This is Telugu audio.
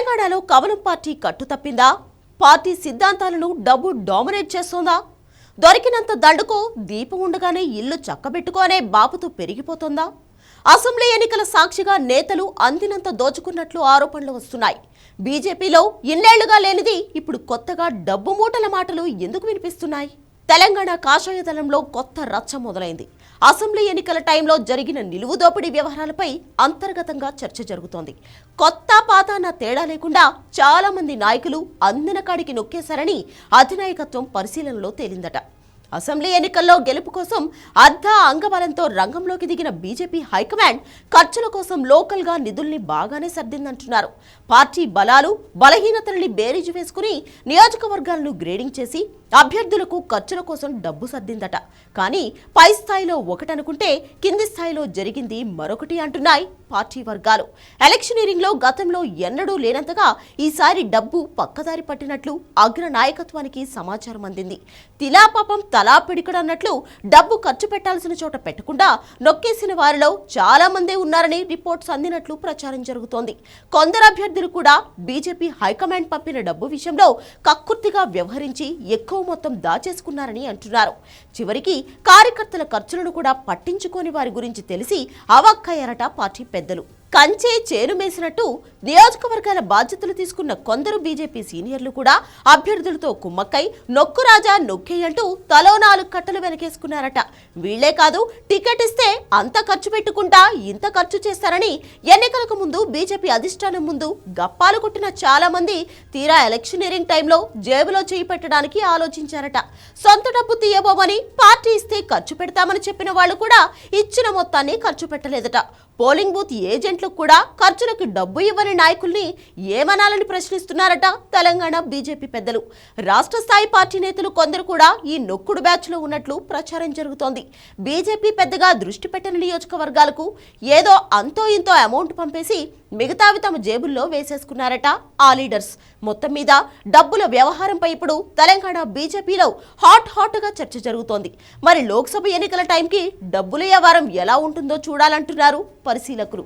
తెలంగాణలో కమలం పార్టీ కట్టుతప్పిందా? పార్టీ సిద్ధాంతాలను డబ్బు డామినేట్ చేస్తోందా? దొరికినంత దండుకో దీపం ఉండగానే ఇల్లు చక్కబెట్టుకోనే బాపుతూ పెరిగిపోతుందా? అసెంబ్లీ ఎన్నికల సాక్షిగా నేతలు అందినంత దోచుకున్నట్లు ఆరోపణలు వస్తున్నాయి. బీజేపీలో ఇన్నేళ్లుగా లేనిది ఇప్పుడు కొత్తగా డబ్బు మూటల మాటలు ఎందుకు వినిపిస్తున్నాయి? తెలంగాణ కాషాయ దళంలో కొత్త రచ్చ మొదలైంది. అసెంబ్లీ ఎన్నికల టైంలో జరిగిన నిలువు దోపిడీ వ్యవహారాలపై అంతర్గతంగా చర్చ జరుగుతోంది. కొత్త పాత అన్న తేడా లేకుండా చాలా మంది నాయకులు అందిన కాడికి నొక్కేశారని అధినాయకత్వం పరిశీలనలో తేలిందట. అసెంబ్లీ ఎన్నికల్లో గెలుపు కోసం అంగబలంతో రంగంలోకి దిగిన బీజేపీ హైకమాండ్ ఖర్చుల కోసం లోకల్గా నిధుల్ని బాగానే సర్దిందంటున్నారు. పార్టీ బలాలు బలహీనతల్ని బేరీజు వేసుకుని నియోజకవర్గాలను గ్రేడింగ్ చేసి అభ్యర్థులకు ఖర్చుల కోసం డబ్బు సర్దిందట. కానీ పై స్థాయిలో ఒకటనుకుంటే కింది స్థాయిలో జరిగింది మరొకటి అంటున్నాయి పార్టీ వర్గాలు. ఎలక్షనీరింగ్ లో గతంలో ఎన్నడూ లేనంతగా ఈసారి డబ్బు పక్కదారి పట్టినట్లు అగ్ర నాయకత్వానికి సమాచారం అందింది. తిలాపాపం తలా పిడికడన్నట్లు డబ్బు ఖర్చు పెట్టాల్సిన చోట పెట్టకుండా నొక్కేసిన వారిలో చాలా మందే ఉన్నారని రిపోర్ట్స్ అందినట్లు ప్రచారం జరుగుతోంది. కొందరు అభ్యర్థులు కూడా బీజేపీ హైకమాండ్ పంపిన డబ్బు విషయంలో కక్కుర్తిగా వ్యవహరించి ఎక్కువ మొత్తం దాచేసుకున్నారని అంటున్నారు. చివరికి కార్యకర్తల ఖర్చులను కూడా పట్టించుకోని వారి గురించి తెలిసి అవాక్కయ్యారట పార్టీ పెద్దలు. కంచే చేను మేసినట్టు నియోజకవర్గాల బాధ్యతలు తీసుకున్న కొందరు బీజేపీ సీనియర్లు కూడా అభ్యర్థులతో కుమ్మక్కై నొక్కు రాజా నొక్కేయంటూ తలో 4 కట్టలు వెనకేసుకున్నారట. వీళ్లే కాదు, టికెట్ ఇస్తే అంత ఖర్చు పెట్టుకుంటా ఇంత ఖర్చు చేస్తారని ఎన్నికలకు ముందు బీజేపీ అధిష్టానం ముందు గప్పాలు కొట్టిన చాలా మంది తీరా ఎలక్షనీరింగ్ టైంలో జేబులో చేయి పెట్టడానికి ఆలోచించారట. సొంత డబ్బు తీయబోమని పార్టీ ఇస్తే ఖర్చు పెడతామని చెప్పిన వాళ్ళు కూడా ఇచ్చిన మొత్తాన్ని ఖర్చు పెట్టలేదట. పోలింగ్ బూత్ ఏజెంట్లకు కూడా ఖర్చులకు డబ్బు ఇవ్వని నాయకుల్ని ఏమనాలని ప్రశ్నిస్తున్నారట తెలంగాణ బీజేపీ పెద్దలు. రాష్ట్ర స్థాయి పార్టీ నేతలు కొందరు కూడా ఈ నొక్కుడు బ్యాచ్ లో ఉన్నట్లు ప్రచారం జరుగుతోంది. బీజేపీ పెద్దగా దృష్టి పెట్టని నియోజకవర్గాలకు ఏదో అంతో ఇంతో అమౌంట్ పంపేసి మిగతావి తమ జేబుల్లో వేసేసుకున్నారట ఆ లీడర్స్. మొత్తం మీద డబ్బుల వ్యవహారంపై ఇప్పుడు తెలంగాణ బీజేపీలో హాట్ గా చర్చ జరుగుతోంది. మరి లోక్సభ ఎన్నికల టైంకి డబ్బుల వ్యవహారం ఎలా ఉంటుందో చూడాలంటున్నారు పరిశీలకులు.